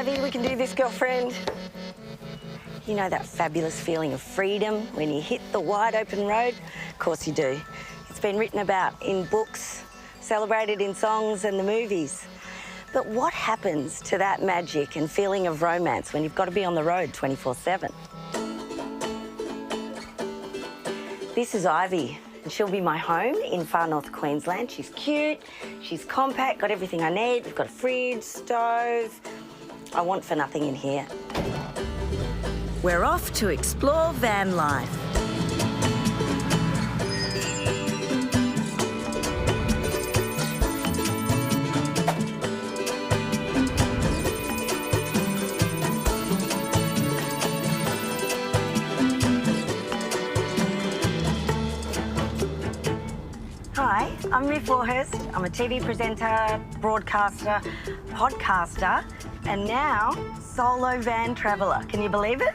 Ivy, we can do this, girlfriend. You know that fabulous feeling of freedom when you hit the wide open road? Of course you do. It's been written about in books, celebrated in songs and the movies. But what happens to that magic and feeling of romance when you've got to be on the road 24/7? This is Ivy, and she'll be my home in Far North Queensland. She's cute, she's compact, got everything I need. We've got a fridge, stove. I want for nothing in here. We're off to explore van life. Hi, I'm Myf Warhurst. I'm a TV presenter, broadcaster, podcaster, and now solo van traveller. Can you believe it?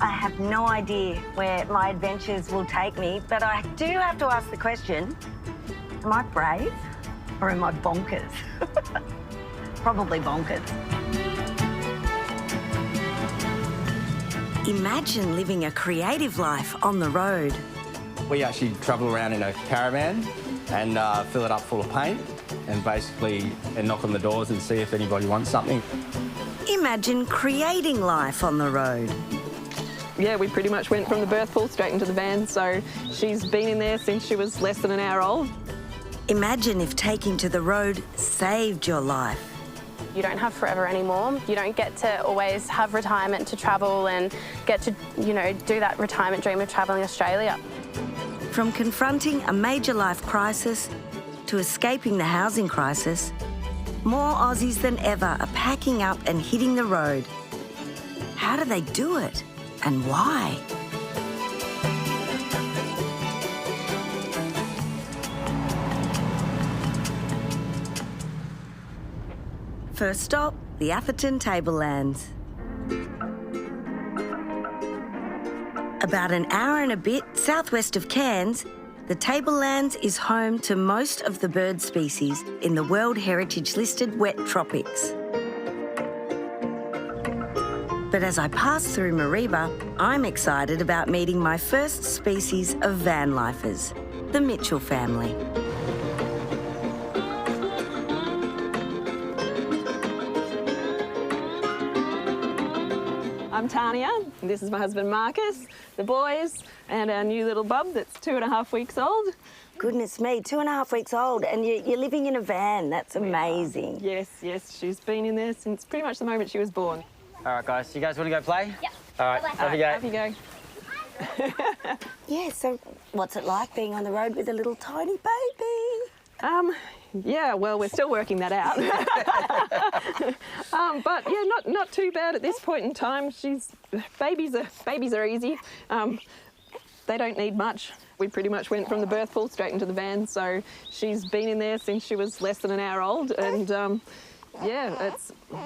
I have no idea where my adventures will take me, but I do have to ask the question, am I brave or am I bonkers? Probably bonkers. Imagine living a creative life on the road. We actually travel around in a caravan and fill it up full of paint and basically knock on the doors and see if anybody wants something. Imagine creating life on the road. Yeah, we pretty much went from the birth pool straight into the van, so she's been in there since she was less than an hour old. Imagine if taking to the road saved your life. You don't have forever anymore. You don't get to always have retirement to travel and get to, you know, do that retirement dream of travelling Australia. From confronting a major life crisis to escaping the housing crisis, more Aussies than ever are packing up and hitting the road. How do they do it and why? First stop, the Atherton Tablelands. About an hour and a bit southwest of Cairns, the Tablelands is home to most of the bird species in the World Heritage listed wet tropics. But as I pass through Mareeba, I'm excited about meeting my first species of van lifers, the Mitchell family. I'm Tanya, and this is my husband Marcus, the boys, and our new little bub that's 2.5 weeks old. Goodness me, 2.5 weeks old, and you're living in a van. That's amazing. Yes, yes, she's been in there since pretty much the moment she was born. All right, guys, you guys want to go play? Yep. All right, off you go. Off you go. Yeah, so what's it like being on the road with a little tiny baby? Yeah, well, we're still working that out. But yeah, not too bad at this point in time. Babies are easy. They don't need much. We pretty much went from the birth pool straight into the van, so she's been in there since she was less than an hour old, and yeah,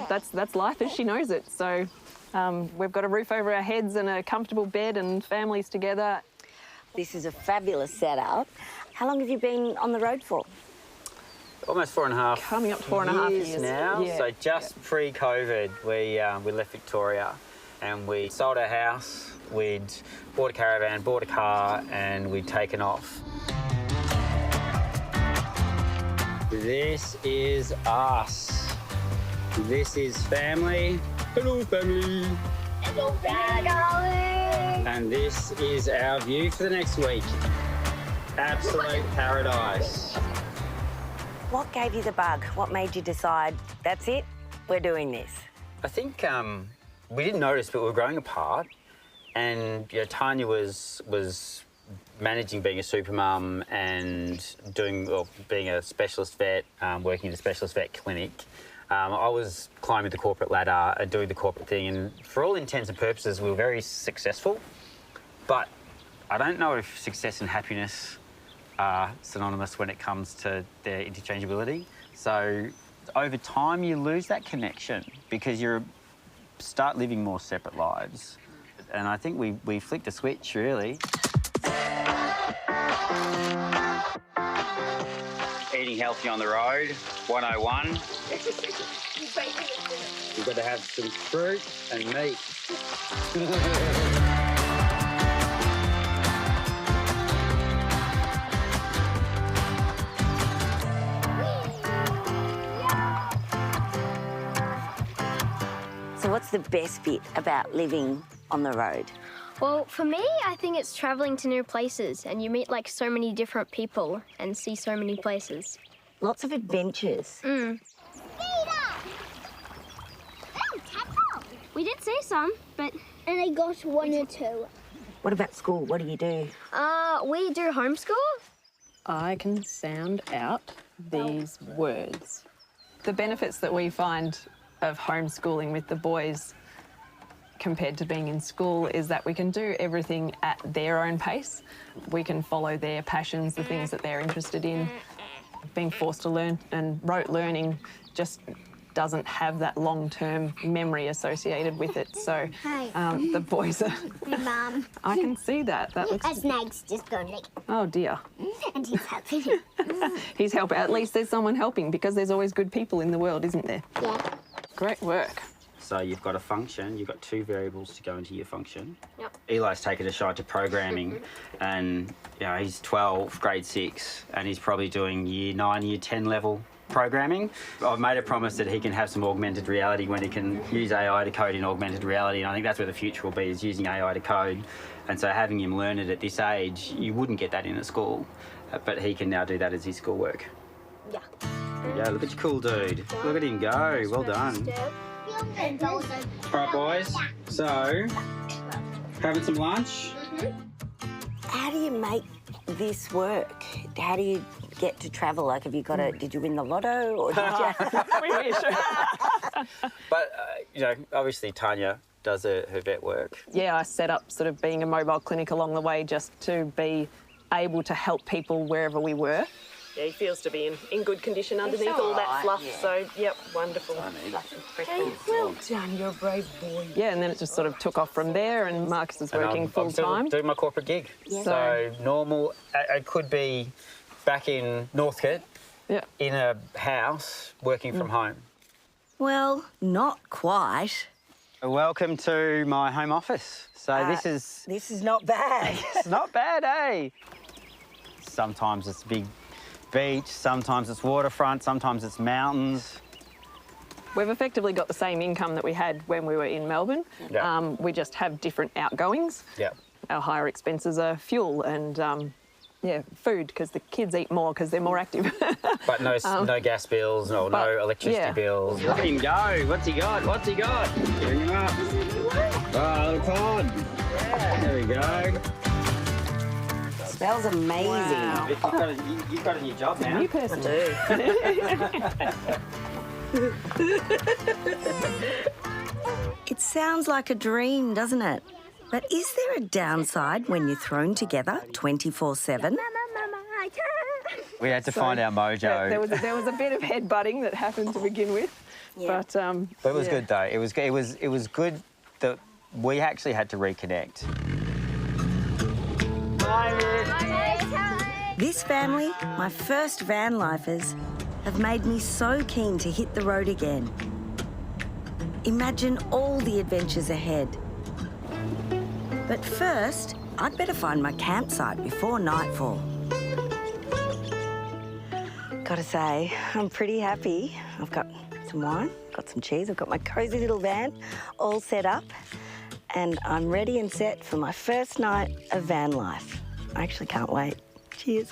that's life as she knows it. So we've got a roof over our heads and a comfortable bed and families together. This is a fabulous setup. How long have you been on the road for? Almost 4.5. Coming up to 4.5 years now. Yeah. So just pre-COVID, we left Victoria and we sold our house. We'd bought a caravan, bought a car, and we'd taken off. This is us. This is family. Hello, family. Hello, darling. And this is our view for the next week. Absolute paradise. What gave you the bug? What made you decide, that's it, we're doing this? I think we didn't notice, but we were growing apart. And you know, Tanya was managing being a supermum and being a specialist vet, working at a specialist vet clinic. I was climbing the corporate ladder and doing the corporate thing, and for all intents and purposes, we were very successful. But I don't know if success and happiness are synonymous when it comes to their interchangeability. So over time, you lose that connection because you start living more separate lives. And I think we flicked a switch, really. It eating healthy on the road, 101. You've got to have some fruit and meat. So what's the best bit about living on the road? Well, for me, I think it's travelling to new places and you meet like so many different people and see so many places. Lots of adventures. We did see some, but... And I got 1 or 2. What about school? What do you do? We do homeschool. I can sound out these words. The benefits that we find of homeschooling with the boys compared to being in school is that we can do everything at their own pace. We can follow their passions, the things that they're interested in. Being forced to learn and rote learning just doesn't have that long-term memory associated with it. So the boys are... My mum. I can see that. That looks... Snag's just going like... Oh, dear. And he's helping. He's helping. At least there's someone helping because there's always good people in the world, isn't there? Yeah. Great work. So you've got a function, you've got 2 variables to go into your function. Yep. Eli's taken a shot to programming and he's 12, grade 6, and he's probably doing year 9, year 10 level programming. I've made a promise that he can have some augmented reality when he can use AI to code in augmented reality, and I think that's where the future will be, is using AI to code. And so having him learn it at this age, you wouldn't get that in a school, but he can now do that as his schoolwork. Yeah. Yeah, look at your cool dude. Look at him go. Well done. All right, boys. So, having some lunch? How do you make this work? How do you get to travel? Like, have you got a... Did you win the lotto? Or did you... We wish. But, obviously Tanya does her vet work. Yeah, I set up sort of being a mobile clinic along the way just to be able to help people wherever we were. Yeah, he feels to be in good condition underneath all that fluff. Yeah. So, yep, wonderful. Hey, well done, you're a brave boy. Yeah, and then it just sort of took off from there, and Marcus is working full time. I'm doing my corporate gig. Yeah. So normal, it could be back in Northcote, in a house, working from home. Well, not quite. Welcome to my home office. So this is not bad. It's not bad, eh? Sometimes it's big beach, sometimes it's waterfront, sometimes it's mountains. We've effectively got the same income that we had when we were in Melbourne. Yeah. We just have different outgoings. Yeah. Our higher expenses are fuel and food, because the kids eat more because they're more active. But no gas bills, no electricity bills. Look at him go. What's he got? What's he got? Bring him up. Oh, little pod. Yeah. There we go. Smells amazing. Wow. You've got a new job now. New person. I do. It sounds like a dream, doesn't it? But is there a downside when you're thrown together 24/7? We had to find our mojo. Yeah, there was a bit of headbutting that happened to begin with, but it was good though. It was good that we actually had to reconnect. This family, my first van lifers, have made me so keen to hit the road again. Imagine all the adventures ahead. But first, I'd better find my campsite before nightfall. Gotta say, I'm pretty happy. I've got some wine, got some cheese, I've got my cosy little van all set up, and I'm ready and set for my first night of van life. I actually can't wait. Cheers.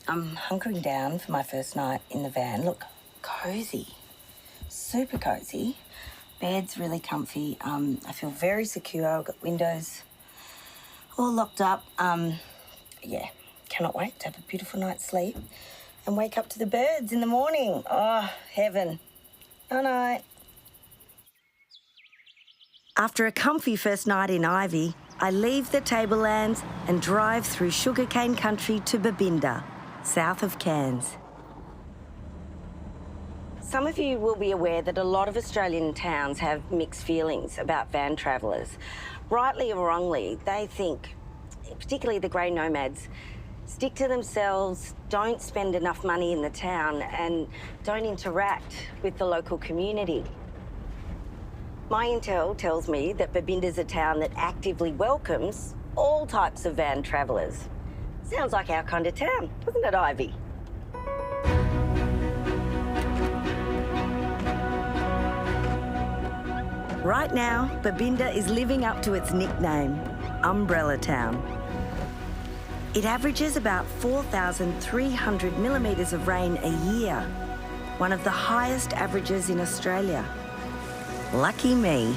I'm hunkering down for my first night in the van. Look, cosy, super cosy. Bed's really comfy. I feel very secure. I've got windows all locked up. Yeah, cannot wait to have a beautiful night's sleep and wake up to the birds in the morning. Oh, heaven. Night night. After a comfy first night in Ivy, I leave the tablelands and drive through sugarcane country to Babinda, south of Cairns. Some of you will be aware that a lot of Australian towns have mixed feelings about van travellers. Rightly or wrongly, they think, particularly the grey nomads, stick to themselves, don't spend enough money in the town and don't interact with the local community. My intel tells me that Babinda's a town that actively welcomes all types of van travellers. Sounds like our kind of town, doesn't it, Ivy? Right now, Babinda is living up to its nickname, Umbrella Town. It averages about 4,300 millimetres of rain a year, one of the highest averages in Australia. Lucky me.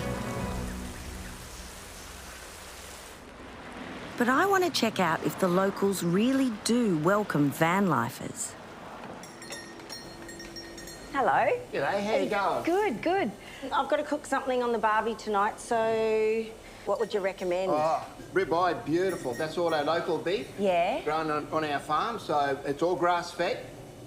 But I want to check out if the locals really do welcome van lifers. Hello. G'day, how you going? Good, good. I've got to cook something on the barbie tonight, so what would you recommend? Oh, ribeye, beautiful. That's all our local beef. Yeah. Grown on our farm, so it's all grass-fed.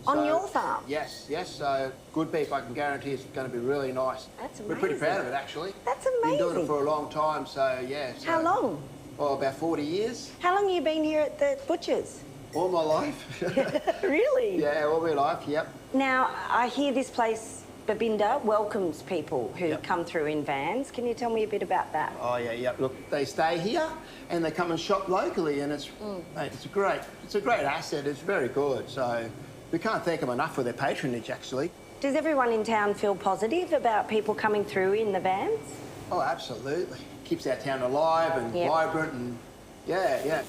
On your farm? Yes, yes. So good beef, I can guarantee it's going to be really nice. That's We're pretty amazing. proud of it, actually. That's Been doing amazing. it for a long time, so yeah. So, How long? Oh, about 40 years. How long have you been here at the butcher's? All my life. Really? Yeah, all my life, yep. Now, I hear this place, Babinda, welcomes people who Yep. come through in vans. Can you tell me a bit about that? Oh, yeah, yeah. Look, they stay here and they come and shop locally, and it's, mate, it's a great asset. It's very good. So we can't thank them enough for their patronage, actually. Does everyone in town feel positive about people coming through in the vans? Oh, absolutely. Keeps our town alive and Yep. vibrant, and yeah, yeah.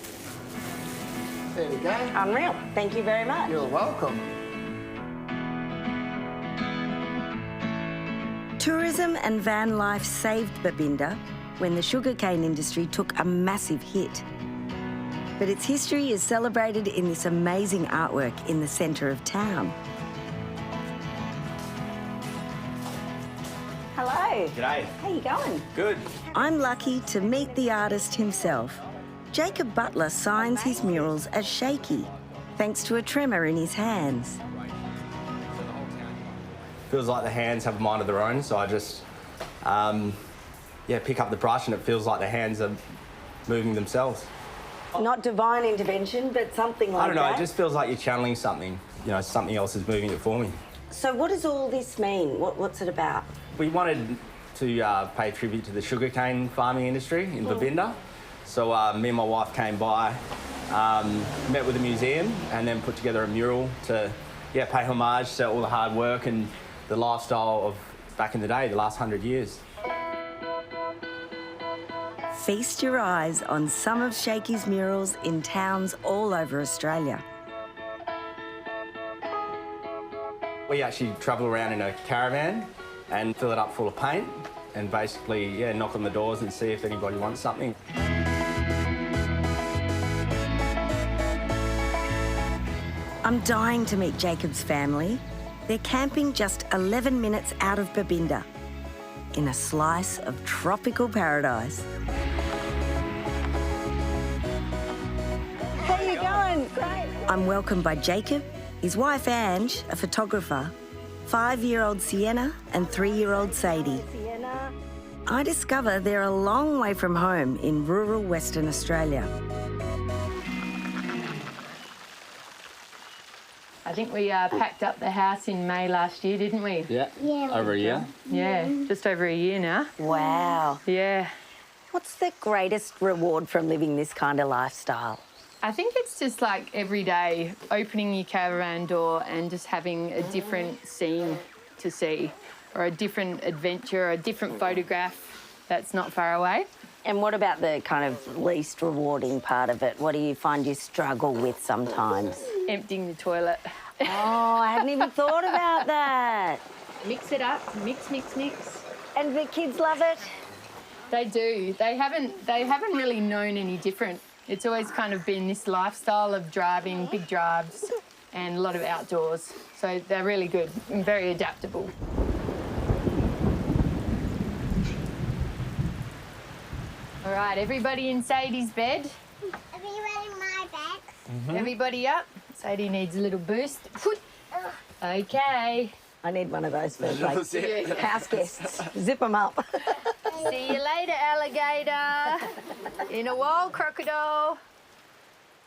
There we go. Unreal. Thank you very much. You're welcome. Tourism and van life saved Babinda when the sugarcane industry took a massive hit. But its history is celebrated in this amazing artwork in the centre of town. Hello. G'day. How you going? Good. I'm lucky to meet the artist himself. Jacob Butler signs his murals as shaky, thanks to a tremor in his hands. Feels like the hands have a mind of their own, so I just, pick up the brush and it feels like the hands are moving themselves. Not divine intervention, but something like that. I don't know, it just feels like you're channeling something. You know, something else is moving it for me. So what does all this mean? What's it about? We wanted to pay tribute to the sugarcane farming industry in Babinda. So me and my wife came by, met with the museum, and then put together a mural to pay homage to all the hard work and the lifestyle of back in the day, the last 100 years. Feast your eyes on some of Shaky's murals in towns all over Australia. We actually travel around in a caravan and fill it up full of paint and basically, knock on the doors and see if anybody wants something. I'm dying to meet Jacob's family. They're camping just 11 minutes out of Babinda in a slice of tropical paradise. How you going? Great. I'm welcomed by Jacob, his wife Ange, a photographer, 5-year-old Sienna and 3-year-old Sadie. I discover they're a long way from home in rural Western Australia. I think we packed up the house in May last year, didn't we? Yeah, over a year. Yeah, just over a year now. Wow. Yeah. What's the greatest reward from living this kind of lifestyle? I think it's just like every day opening your caravan door and just having a different scene to see, or a different adventure, or a different photograph that's not far away. And what about the kind of least rewarding part of it? What do you find you struggle with sometimes? Emptying the toilet. Oh, I hadn't even thought about that. Mix it up, mix, mix, mix. And the kids love it? They do. They haven't really known any different. It's always kind of been this lifestyle of driving, big drives, and a lot of outdoors. So they're really good and very adaptable. All right, everybody in Sadie's bed. Everybody in my bed. Everybody up. Sadie needs a little boost. Okay. I need one of those for like house guests. Zip them up. See you later, alligator. In a wild crocodile.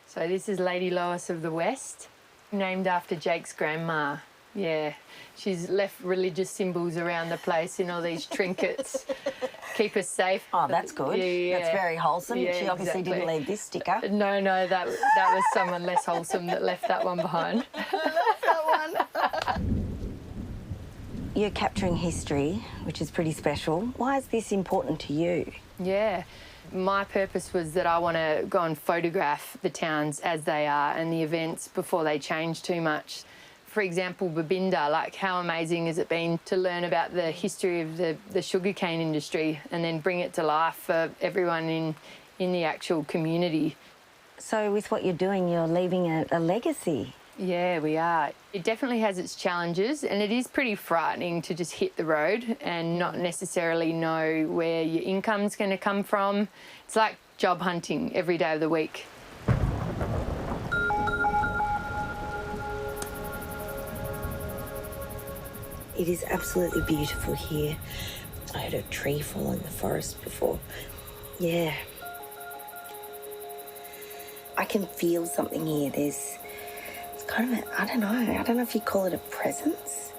So this is Lady Lois of the West, named after Jake's grandma. Yeah, she's left religious symbols around the place in all these trinkets. Keep us safe. Oh, that's good. Yeah. That's very wholesome. Yeah, She obviously exactly. didn't leave this sticker. No, that was someone less wholesome that left that one behind. You're capturing history, which is pretty special. Why is this important to you? Yeah. My purpose was that I want to go and photograph the towns as they are and the events before they change too much. For example, Babinda, like how amazing has it been to learn about the history of the sugarcane industry and then bring it to life for everyone in the actual community. So with what you're doing, you're leaving a legacy. Yeah, we are. It definitely has its challenges and it is pretty frightening to just hit the road and not necessarily know where your income's going to come from. It's like job hunting every day of the week. It is absolutely beautiful here. I heard a tree fall in the forest before. Yeah. I can feel something here. It's kind of I don't know if you call it a presence.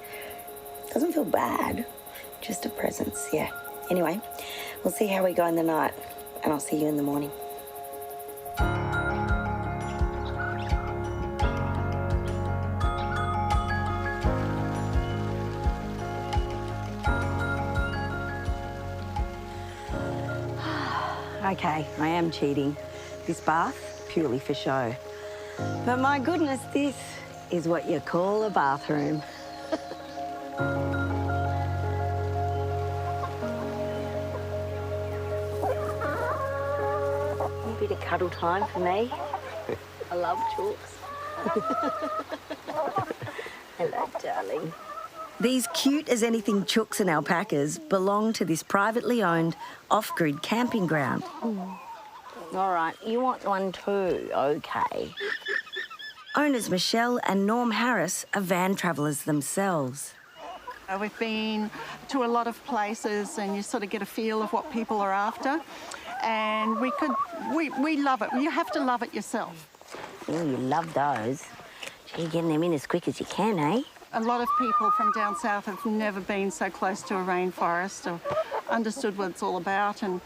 It doesn't feel bad, just a presence, yeah. Anyway, we'll see how we go in the night, and I'll see you in the morning. Okay, I am cheating. This bath, purely for show. But my goodness, this is what you call a bathroom. A bit of cuddle time for me. I love chooks. Hello, darling. These cute as anything chooks and alpacas belong to this privately owned off-grid camping ground. All right, you want one too, okay. Owners Michelle and Norm Harris are van travellers themselves. We've been to a lot of places and you sort of get a feel of what people are after. And we love it. You have to love it yourself. Oh, you love those. You're getting them in as quick as you can, eh? A lot of people from down south have never been so close to a rainforest or understood what it's all about, and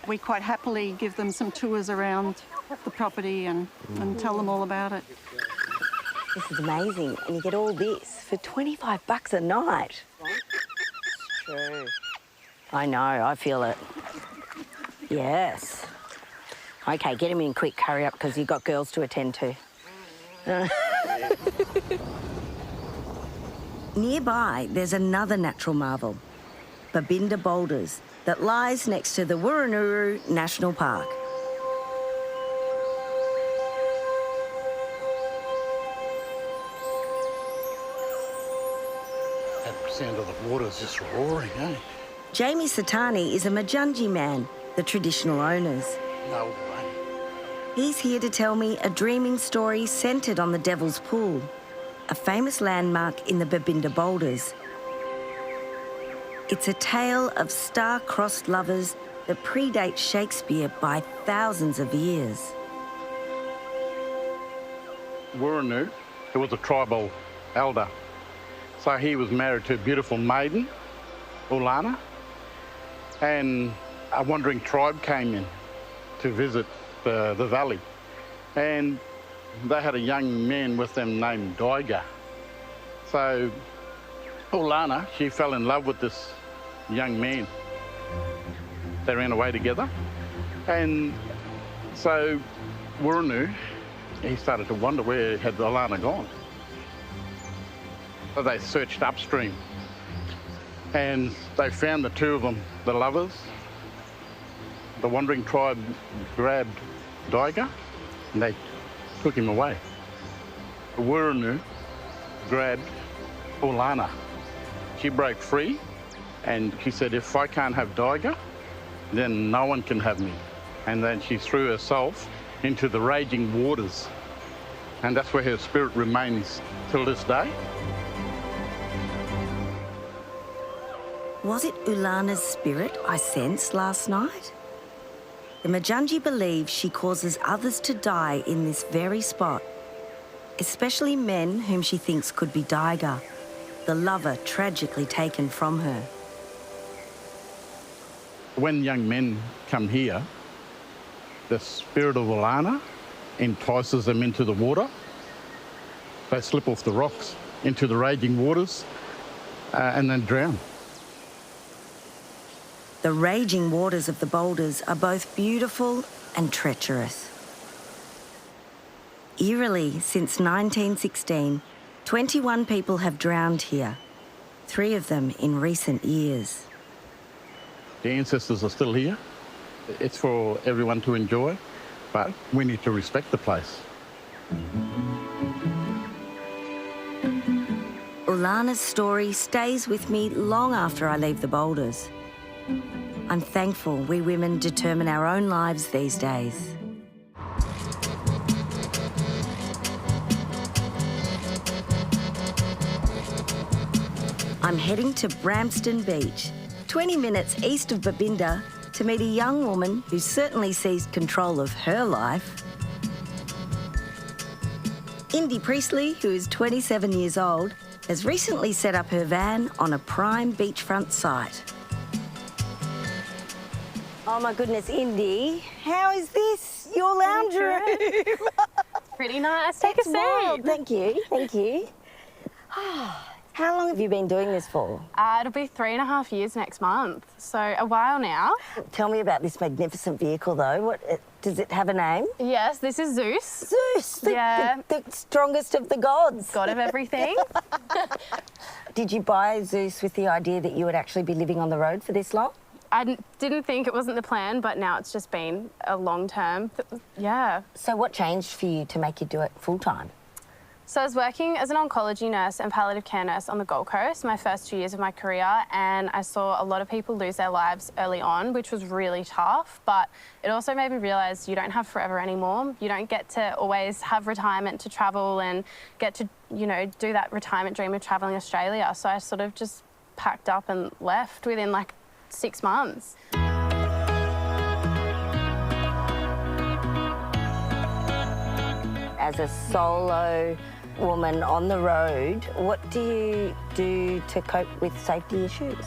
we quite happily give them some tours around the property and tell them all about it. This is amazing, and you get all this for $25 a night. It's true. I know, I feel it. Yes. Okay, get him in quick, hurry up, because you've got girls to attend to. Nearby, there's another natural marvel, Babinda Boulders, that lies next to the Warrunuru National Park. That sound of the water's just roaring, eh? Jamie Satani is a Majunji man, the traditional owners. No way. He's here to tell me a dreaming story centred on the Devil's Pool, a famous landmark in the Babinda Boulders. It's a tale of star-crossed lovers that predates Shakespeare by thousands of years. Warrunuru, he was a tribal elder. So he was married to a beautiful maiden, Ulana, and a wandering tribe came in to visit the valley. And they had a young man with them named Daiga. So Ulana, she fell in love with this young man. They ran away together. And so Warrunuru, he started to wonder where had Ulana gone. So they searched upstream and they found the two of them, the lovers. The wandering tribe grabbed Daiga and they took him away. Warrunuru grabbed Ulana. She broke free and she said, if I can't have Daiga, then no one can have me. And then she threw herself into the raging waters. And that's where her spirit remains till this day. Was it Ulana's spirit I sensed last night? The Majunji believes she causes others to die in this very spot, especially men whom she thinks could be Daiga, the lover tragically taken from her. When young men come here, the spirit of Ulana entices them into the water. They slip off the rocks into the raging waters and then drown. The raging waters of the boulders are both beautiful and treacherous. Eerily, since 1916, 21 people have drowned here, 3 of them in recent years. The ancestors are still here. It's for everyone to enjoy, but we need to respect the place. Ulana's story stays with me long after I leave the boulders. I'm thankful we women determine our own lives these days. I'm heading to Bramston Beach, 20 minutes east of Babinda, to meet a young woman who certainly seized control of her life. Indy Priestley, who is 27 years old, has recently set up her van on a prime beachfront site. Oh my goodness, Indy, how is this? Your lounge room? Pretty nice. Take a seat. Wild. Thank you, thank you. How long have you been doing this for? It'll be 3.5 years next month, so a while now. Tell me about this magnificent vehicle, though. Does it have a name? Yes, this is Zeus. Zeus, the strongest of the gods. God of everything. Did you buy Zeus with the idea that you would actually be living on the road for this long? I didn't think it wasn't the plan, but now it's just been a long term. Yeah. So what changed for you to make you do it full time? So I was working as an oncology nurse and palliative care nurse on the Gold Coast my first 2 years of my career, and I saw a lot of people lose their lives early on, which was really tough, but it also made me realise you don't have forever anymore. You don't get to always have retirement to travel and get to, you know, do that retirement dream of travelling Australia. So I sort of just packed up and left within like 6 months. As a solo woman on the road, what do you do to cope with safety issues?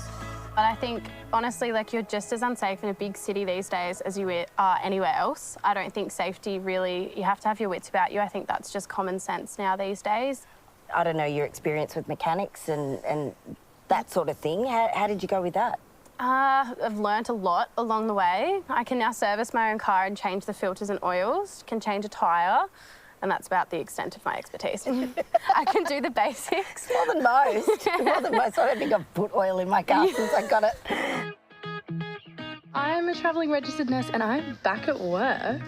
But I think, honestly, like, you're just as unsafe in a big city these days as you are anywhere else. I don't think safety really, you have to have your wits about you. I think that's just common sense now these days. I don't know, your experience with mechanics and that sort of thing. How did you go with that? I've learnt a lot along the way. I can now service my own car and change the filters and oils, can change a tyre, and that's about the extent of my expertise. I can do the basics. More than most. More than most. I don't think I've put oil in my car since I got it. I'm a travelling registered nurse and I'm back at work.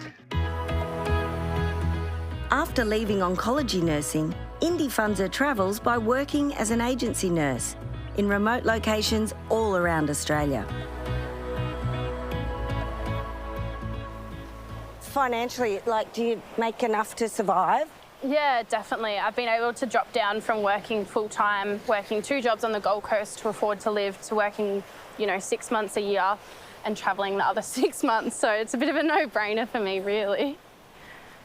After leaving oncology nursing, Indy funds her travels by working as an agency nurse in remote locations all around Australia. Financially, like, do you make enough to survive? Yeah, definitely. I've been able to drop down from working full-time, working 2 jobs on the Gold Coast to afford to live, to working, you know, 6 months a year and travelling the other 6 months. So it's a bit of a no-brainer for me, really.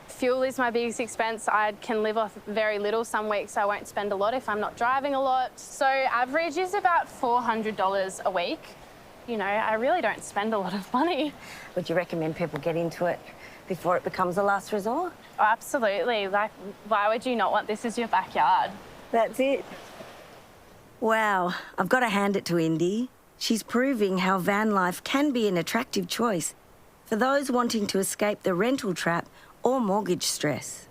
Fuel is my biggest expense. I can live off very little. Some weeks I won't spend a lot if I'm not driving a lot. So average is about $400 a week. You know, I really don't spend a lot of money. Would you recommend people get into it before it becomes a last resort? Oh, absolutely. Like, why would you not want this as your backyard? That's it. Wow, I've got to hand it to Indy. She's proving how van life can be an attractive choice for those wanting to escape the rental trap or mortgage stress.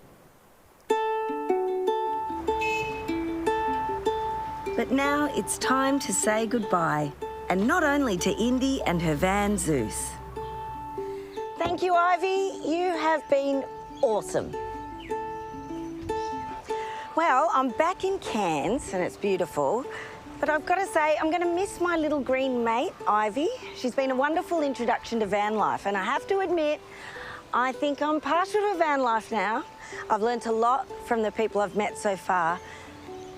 But now it's time to say goodbye, and not only to Indy and her van Zeus. Thank you, Ivy. You have been awesome. Well, I'm back in Cairns and it's beautiful, but I've got to say I'm going to miss my little green mate, Ivy. She's been a wonderful introduction to van life, and I have to admit, I think I'm partial to van life now. I've learnt a lot from the people I've met so far,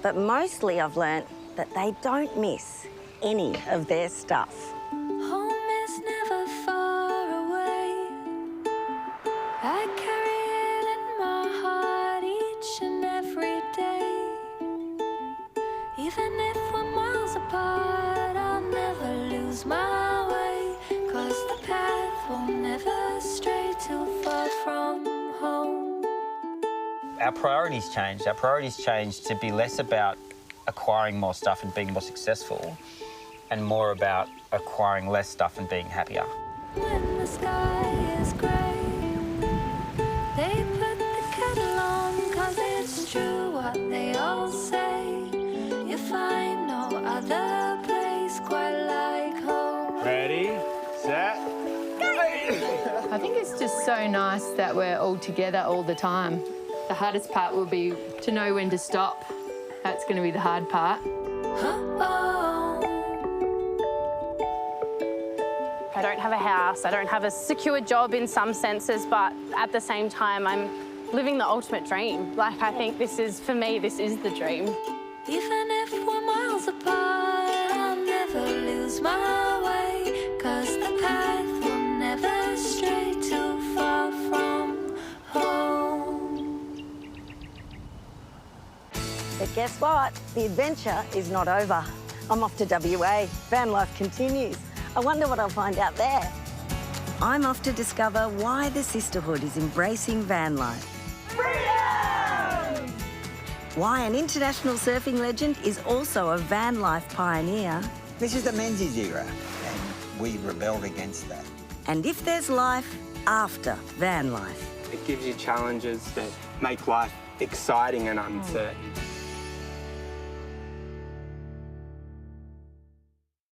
but mostly I've learnt that they don't miss any of their stuff. Home is never far away. I carry it in my heart each and every day. Even if we're miles apart, I'll never lose my way. 'Cause the path will never stray too far from home. Our priorities changed. Our priorities changed to be less about acquiring more stuff and being more successful, and more about acquiring less stuff and being happier. When the sky is grey, they put the kettle on 'cause it's true what they all say. You find no other place quite like home. Ready, set, I think it's just so nice that we're all together all the time. The hardest part will be to know when to stop. That's going to be the hard part. I don't have a house, I don't have a secure job in some senses, but at the same time, I'm living the ultimate dream. Like, I think this is, for me, this is the dream. Even if we're miles apart, I'll never lose my way. 'Cause the path will never stray too far from home. But guess what? The adventure is not over. I'm off to WA. Van life continues. I wonder what I'll find out there. I'm off to discover why the sisterhood is embracing van life. Freedom! Why an international surfing legend is also a van life pioneer. This is the Menzies era, and we rebelled against that. And if there's life after van life. It gives you challenges that make life exciting and uncertain.